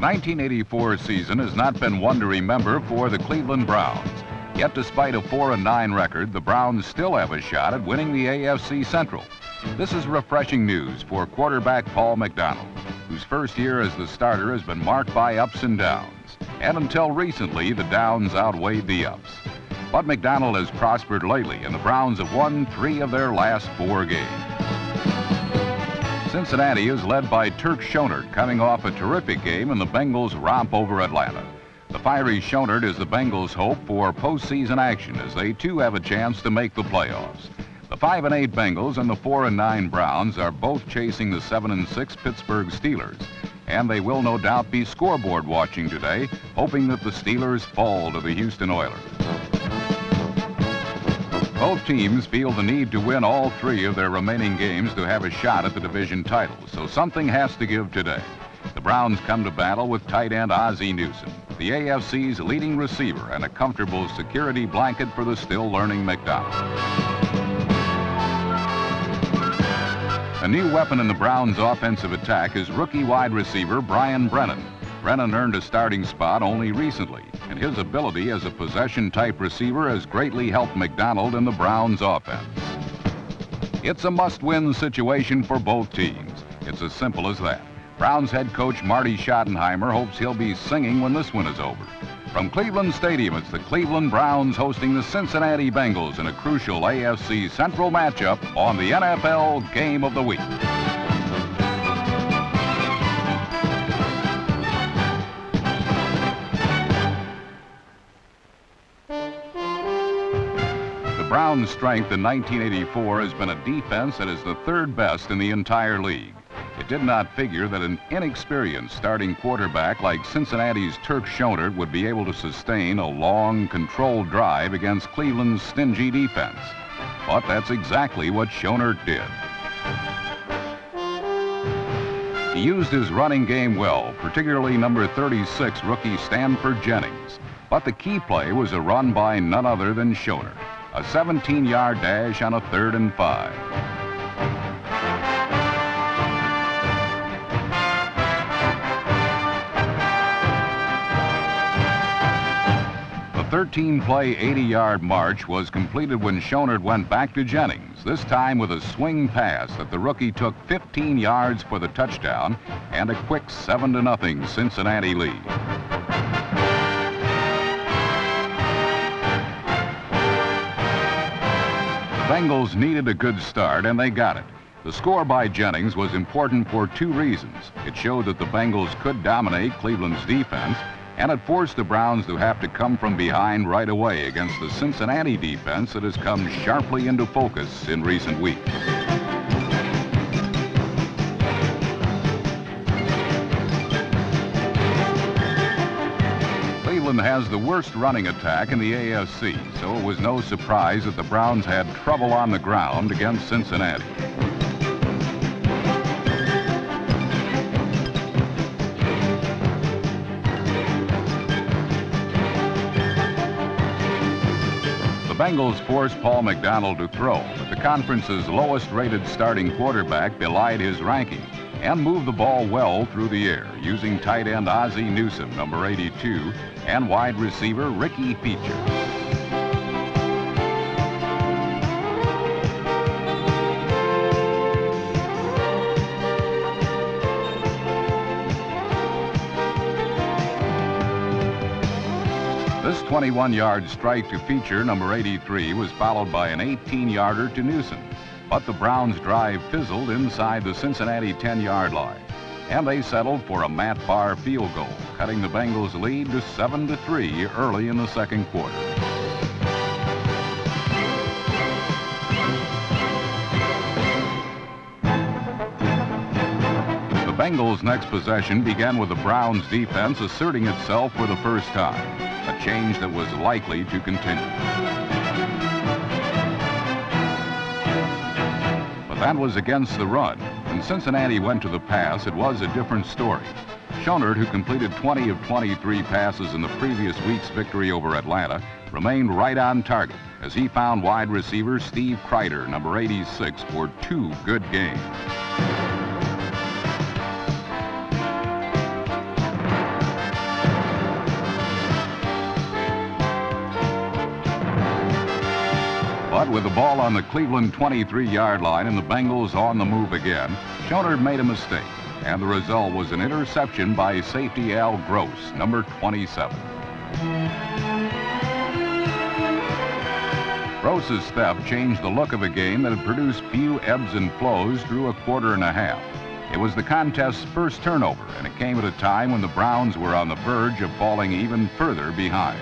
1984 season has not been one to remember for the Cleveland Browns. Yet despite a 4-9 record, the Browns still have a shot at winning the AFC Central. This is refreshing news for quarterback Paul McDonald, whose first year as the starter has been marked by ups and downs. And until recently, the downs outweighed the ups. But McDonald has prospered lately, and the Browns have won 3 of their last 4 games. Cincinnati is led by Turk Schonert, coming off a terrific game in the Bengals' romp over Atlanta. The fiery Schonert is the Bengals' hope for postseason action, as they too have a chance to make the playoffs. The 5-8 Bengals and the 4-9 Browns are both chasing the 7-6 Pittsburgh Steelers, and they will no doubt be scoreboard watching today, hoping that the Steelers fall to the Houston Oilers. Both teams feel the need to win all 3 of their remaining games to have a shot at the division title, so something has to give today. The Browns come to battle with tight end Ozzie Newsome, the AFC's leading receiver, and a comfortable security blanket for the still-learning McDonald. A new weapon in the Browns' offensive attack is rookie wide receiver Brian Brennan. Brennan earned a starting spot only recently, and his ability as a possession-type receiver has greatly helped McDonald in the Browns' offense. It's a must-win situation for both teams. It's as simple as that. Browns head coach Marty Schottenheimer hopes he'll be singing when this one is over. From Cleveland Stadium, it's the Cleveland Browns hosting the Cincinnati Bengals in a crucial AFC Central matchup on the NFL Game of the Week. The Browns' strength in 1984 has been a defense that is the 3rd best in the entire league. It did not figure that an inexperienced starting quarterback like Cincinnati's Turk Schonert would be able to sustain a long, controlled drive against Cleveland's stingy defense. But that's exactly what Schonert did. He used his running game well, particularly number 36 rookie Stanford Jennings. But the key play was a run by none other than Schonert, a 17-yard dash on a 3rd and 5. The 13-play, 80-yard march was completed when Schonert went back to Jennings, this time with a swing pass that the rookie took 15 yards for the touchdown and a quick 7-0 Cincinnati lead. The Bengals needed a good start, and they got it. The score by Jennings was important for 2 reasons. It showed that the Bengals could dominate Cleveland's defense, and it forced the Browns to have to come from behind right away against the Cincinnati defense that has come sharply into focus in recent weeks. Cleveland has the worst running attack in the AFC, so it was no surprise that the Browns had trouble on the ground against Cincinnati. The Bengals forced Paul McDonald to throw, but the conference's lowest-rated starting quarterback belied his ranking and moved the ball well through the air, using tight end Ozzie Newsome, number 82, and wide receiver Ricky Feature. This 21-yard strike to Feature, number 83, was followed by an 18-yarder to Newsome. But the Browns' drive fizzled inside the Cincinnati 10-yard line, and they settled for a Matt Barr field goal, cutting the Bengals' lead to 7-3 early in the second quarter. The Bengals' next possession began with the Browns' defense asserting itself for the first time, a change that was likely to continue. But that was against the run. When Cincinnati went to the pass, it was a different story. Schonert, who completed 20 of 23 passes in the previous week's victory over Atlanta, remained right on target as he found wide receiver Steve Kreider, number 86, for 2 good games. with the ball on the Cleveland 23-yard line and the Bengals on the move again, Schoner made a mistake, and the result was an interception by safety Al Gross, number 27. Gross's step changed the look of a game that had produced few ebbs and flows through a quarter and a half. It was the contest's first turnover, and it came at a time when the Browns were on the verge of falling even further behind.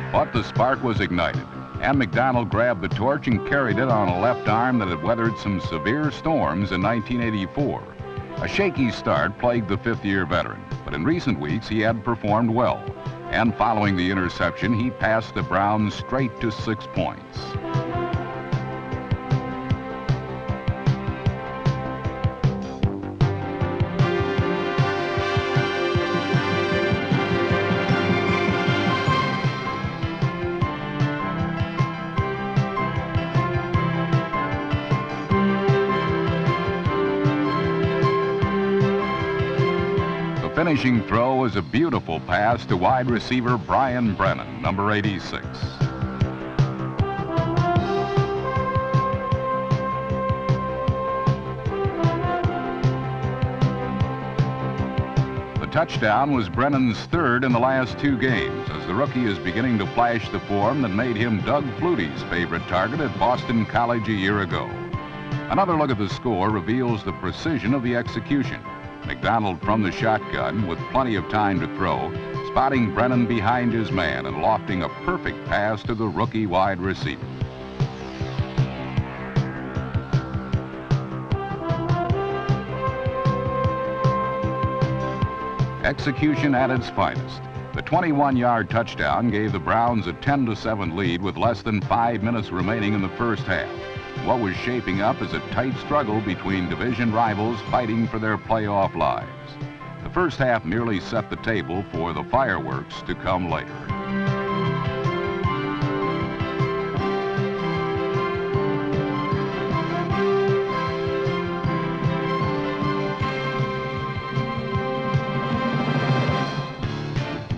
But the spark was ignited, and McDonald grabbed the torch and carried it on a left arm that had weathered some severe storms in 1984. A shaky start plagued the fifth-year veteran, but in recent weeks he had performed well. And following the interception, he passed the Browns straight to 6 points. The finishing throw was a beautiful pass to wide receiver Brian Brennan, number 86. The touchdown was Brennan's third in the last 2 games, as the rookie is beginning to flash the form that made him Doug Flutie's favorite target at Boston College a year ago. Another look at the score reveals the precision of the execution. McDonald from the shotgun with plenty of time to throw, spotting Brennan behind his man and lofting a perfect pass to the rookie wide receiver. Execution at its finest. The 21-yard touchdown gave the Browns a 10-7 lead with less than 5 minutes remaining in the first half. What was shaping up as a tight struggle between division rivals fighting for their playoff lives. The first half merely set the table for the fireworks to come later.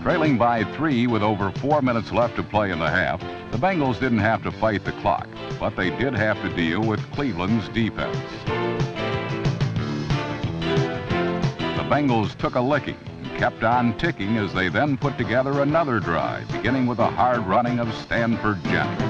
Trailing by 3 with over 4 minutes left to play in the half, the Bengals didn't have to fight the clock, but they did have to deal with Cleveland's defense. The Bengals took a licking and kept on ticking as they then put together another drive, beginning with a hard running of Stanford Jennings.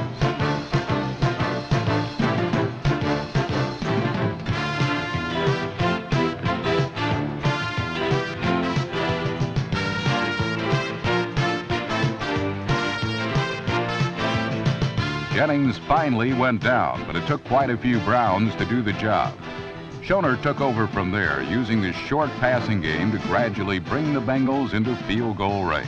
Jennings finally went down, but it took quite a few Browns to do the job. Schoner took over from there, using the short passing game to gradually bring the Bengals into field goal range.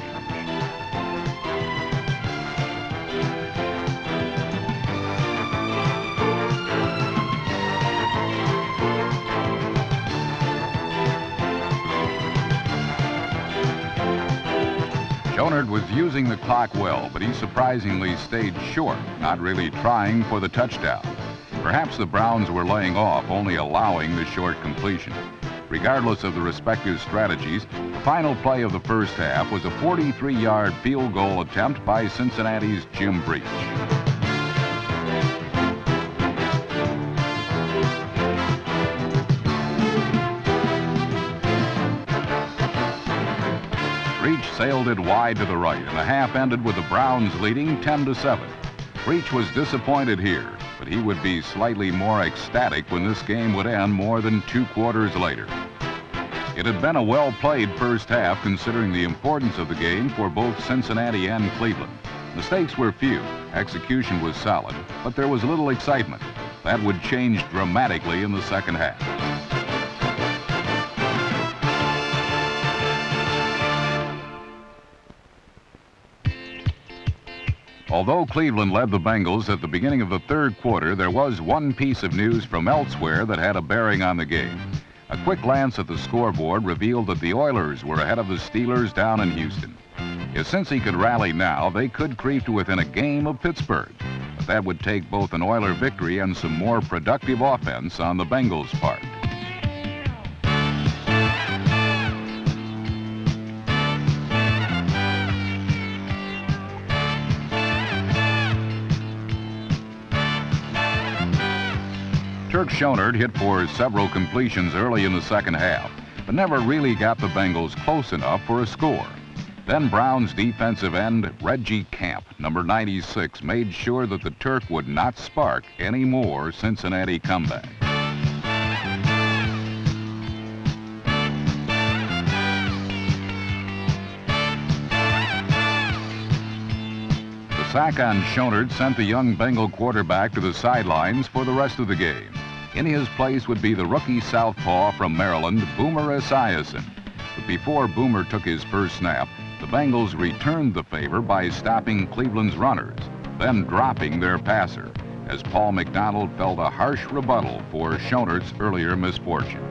Schoner was using the clock well, but he surprisingly stayed short, not really trying for the touchdown. Perhaps the Browns were laying off, only allowing the short completion. Regardless of the respective strategies, the final play of the first half was a 43-yard field goal attempt by Cincinnati's Jim Breach. Breach sailed it wide to the right, and the half ended with the Browns leading 10-7. Breach was disappointed here, but he would be slightly more ecstatic when this game would end more than 2 quarters later. It had been a well-played first half considering the importance of the game for both Cincinnati and Cleveland. Mistakes were few, execution was solid, but there was little excitement. That would change dramatically in the second half. Although Cleveland led the Bengals at the beginning of the third quarter, there was one piece of news from elsewhere that had a bearing on the game. A quick glance at the scoreboard revealed that the Oilers were ahead of the Steelers down in Houston. If Cincy could rally now, they could creep to within a game of Pittsburgh. But that would take both an Oiler victory and some more productive offense on the Bengals' part. Kirk Schonert hit for several completions early in the second half, but never really got the Bengals close enough for a score. Then Browns defensive end Reggie Camp, number 96, made sure that the Turk would not spark any more Cincinnati comeback. The sack on Schonert sent the young Bengal quarterback to the sidelines for the rest of the game. In his place would be the rookie southpaw from Maryland, Boomer Esiason. But before Boomer took his first snap, the Bengals returned the favor by stopping Cleveland's runners, then dropping their passer, as Paul McDonald felt a harsh rebuttal for Schonert's earlier misfortune.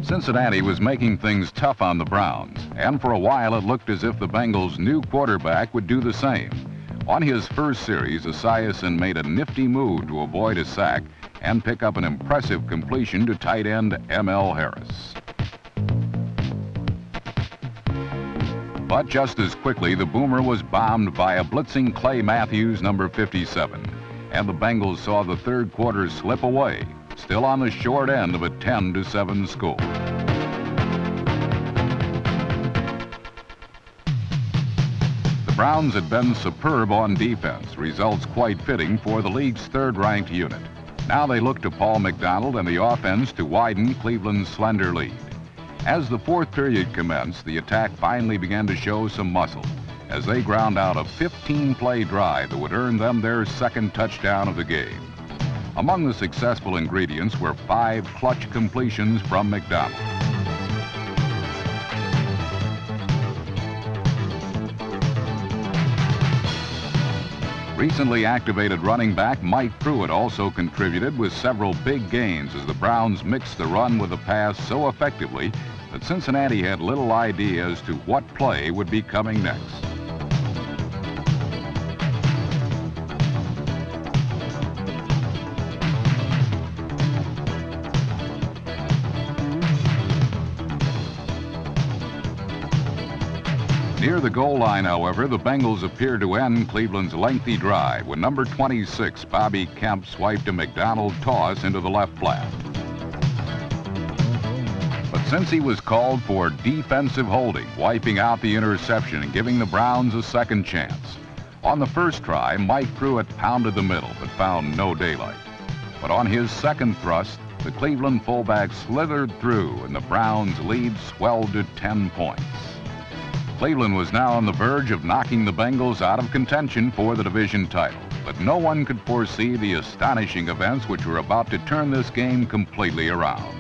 Cincinnati was making things tough on the Browns, and for a while it looked as if the Bengals' new quarterback would do the same. On his first series, Esiason made a nifty move to avoid a sack and pick up an impressive completion to tight end M.L. Harris. But just as quickly, the Boomer was bombed by a blitzing Clay Matthews, number 57, and the Bengals saw the third quarter slip away, still on the short end of a 10-7 score. The Browns had been superb on defense, results quite fitting for the league's third-ranked unit. Now they look to Paul McDonald and the offense to widen Cleveland's slender lead. As the fourth period commenced, the attack finally began to show some muscle as they ground out a 15-play drive that would earn them their second touchdown of the game. Among the successful ingredients were 5 clutch completions from McDonald. Recently activated running back Mike Pruitt also contributed with several big gains as the Browns mixed the run with the pass so effectively that Cincinnati had little idea as to what play would be coming next. Near the goal line, however, the Bengals appeared to end Cleveland's lengthy drive when number 26, Bobby Kemp, swiped a McDonald toss into the left flat. But since he was called for defensive holding, wiping out the interception and giving the Browns a second chance. On the first try, Mike Pruitt pounded the middle but found no daylight. But on his second thrust, the Cleveland fullback slithered through and the Browns' lead swelled to 10 points. Cleveland was now on the verge of knocking the Bengals out of contention for the division title, but no one could foresee the astonishing events which were about to turn this game completely around.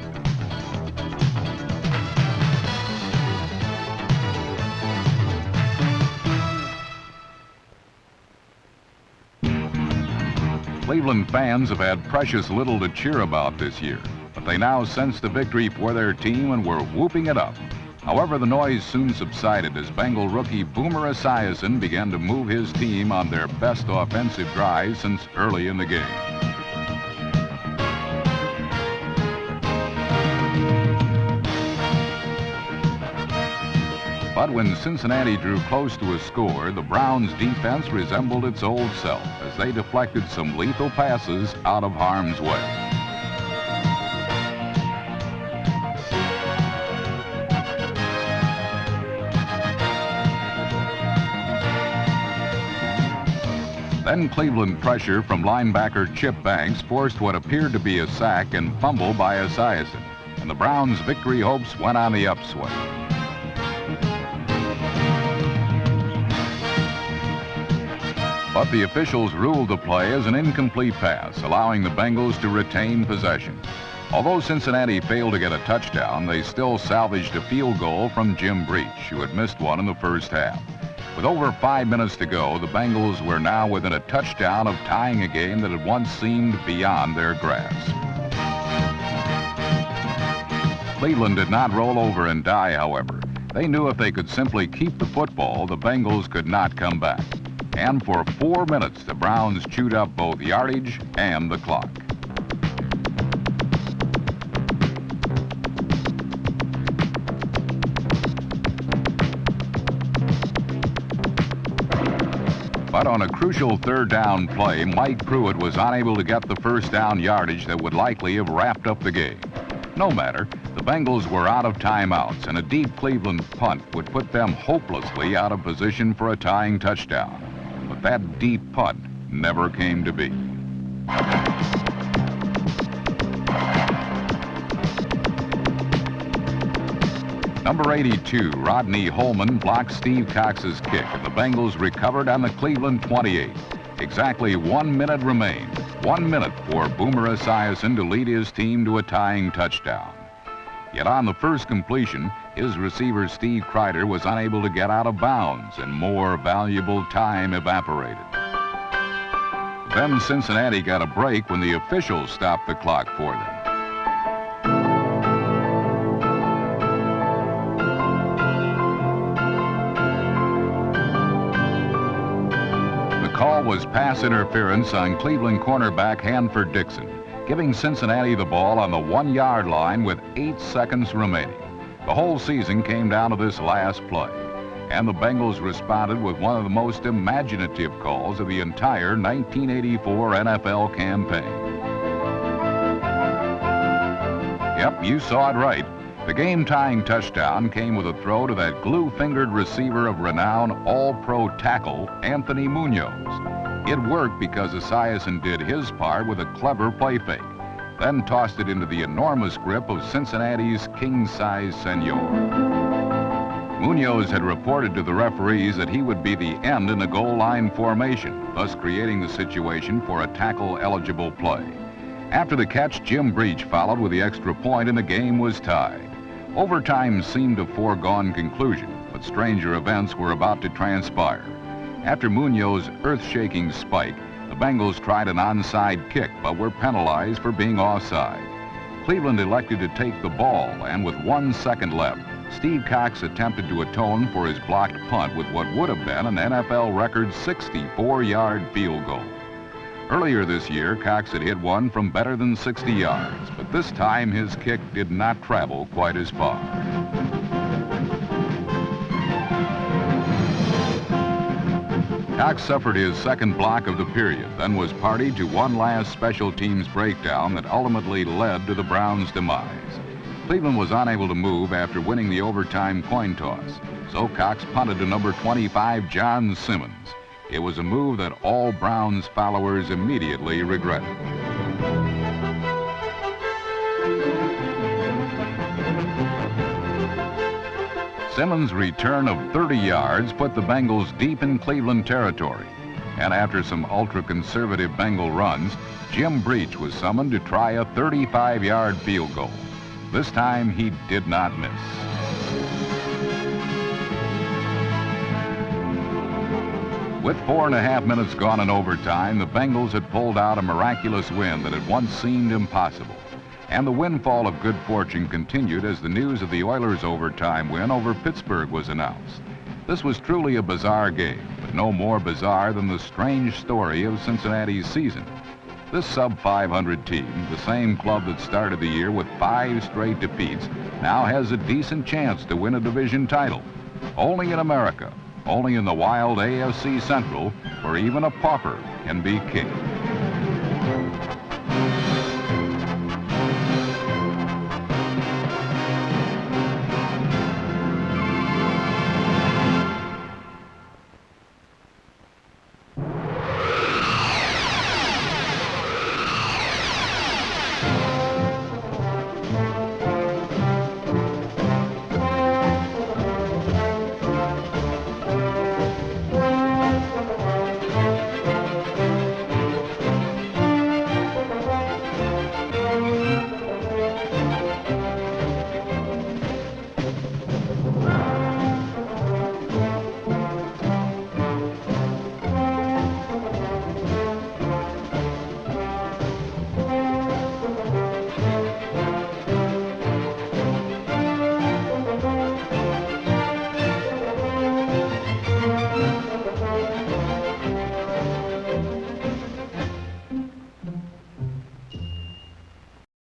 Cleveland fans have had precious little to cheer about this year, but they now sensed the victory for their team and were whooping it up. However, the noise soon subsided as Bengal rookie Boomer Esiason began to move his team on their best offensive drive since early in the game. But when Cincinnati drew close to a score, the Browns' defense resembled its old self as they deflected some lethal passes out of harm's way. Then Cleveland pressure from linebacker Chip Banks forced what appeared to be a sack and fumble by Esiason, and the Browns' victory hopes went on the upswing. But the officials ruled the play as an incomplete pass, allowing the Bengals to retain possession. Although Cincinnati failed to get a touchdown, they still salvaged a field goal from Jim Breach, who had missed one in the first half. With over 5 minutes to go, the Bengals were now within a touchdown of tying a game that had once seemed beyond their grasp. Cleveland did not roll over and die, however. They knew if they could simply keep the football, the Bengals could not come back. And for 4 minutes, the Browns chewed up both yardage and the clock. But on a crucial third down play, Mike Pruitt was unable to get the first down yardage that would likely have wrapped up the game. No matter, the Bengals were out of timeouts, and a deep Cleveland punt would put them hopelessly out of position for a tying touchdown. But that deep punt never came to be. Number 82, Rodney Holman, blocked Steve Cox's kick, and the Bengals recovered on the Cleveland 28. Exactly 1 minute remained. 1 minute for Boomer Esiason to lead his team to a tying touchdown. Yet on the first completion, his receiver Steve Kreider was unable to get out of bounds, and more valuable time evaporated. Then Cincinnati got a break when the officials stopped the clock for them. The call was pass interference on Cleveland cornerback Hanford Dixon, giving Cincinnati the ball on the 1 yard line with 8 seconds remaining. The whole season came down to this last play, and the Bengals responded with one of the most imaginative calls of the entire 1984 NFL campaign. Yep, you saw it right. The game-tying touchdown came with a throw to that glue-fingered receiver of renown, all-pro tackle, Anthony Munoz. It worked because Esiason did his part with a clever play fake, then tossed it into the enormous grip of Cincinnati's king-size senor. Munoz had reported to the referees that he would be the end in a goal line formation, thus creating the situation for a tackle-eligible play. After the catch, Jim Breach followed with the extra point, and the game was tied. Overtime seemed a foregone conclusion, but stranger events were about to transpire. After Munoz's earth-shaking spike, the Bengals tried an onside kick, but were penalized for being offside. Cleveland elected to take the ball, and with 1 second left, Steve Cox attempted to atone for his blocked punt with what would have been an NFL record 64-yard field goal. Earlier this year, Cox had hit one from better than 60 yards, but this time his kick did not travel quite as far. Cox suffered his second block of the period, then was party to one last special teams breakdown that ultimately led to the Browns' demise. Cleveland was unable to move after winning the overtime coin toss, so Cox punted to number 25, John Simmons. It was a move that all Browns followers immediately regretted. Simmons' return of 30 yards put the Bengals deep in Cleveland territory, and after some ultra-conservative Bengal runs, Jim Breach was summoned to try a 35-yard field goal. This time he did not miss. With 4.5 minutes gone in overtime, the Bengals had pulled out a miraculous win that had once seemed impossible. And the windfall of good fortune continued as the news of the Oilers' overtime win over Pittsburgh was announced. This was truly a bizarre game, but no more bizarre than the strange story of Cincinnati's season. This sub-500 team, the same club that started the year with 5 straight defeats, now has a decent chance to win a division title. Only in America. Only in the wild AFC Central, where even a pauper can be king.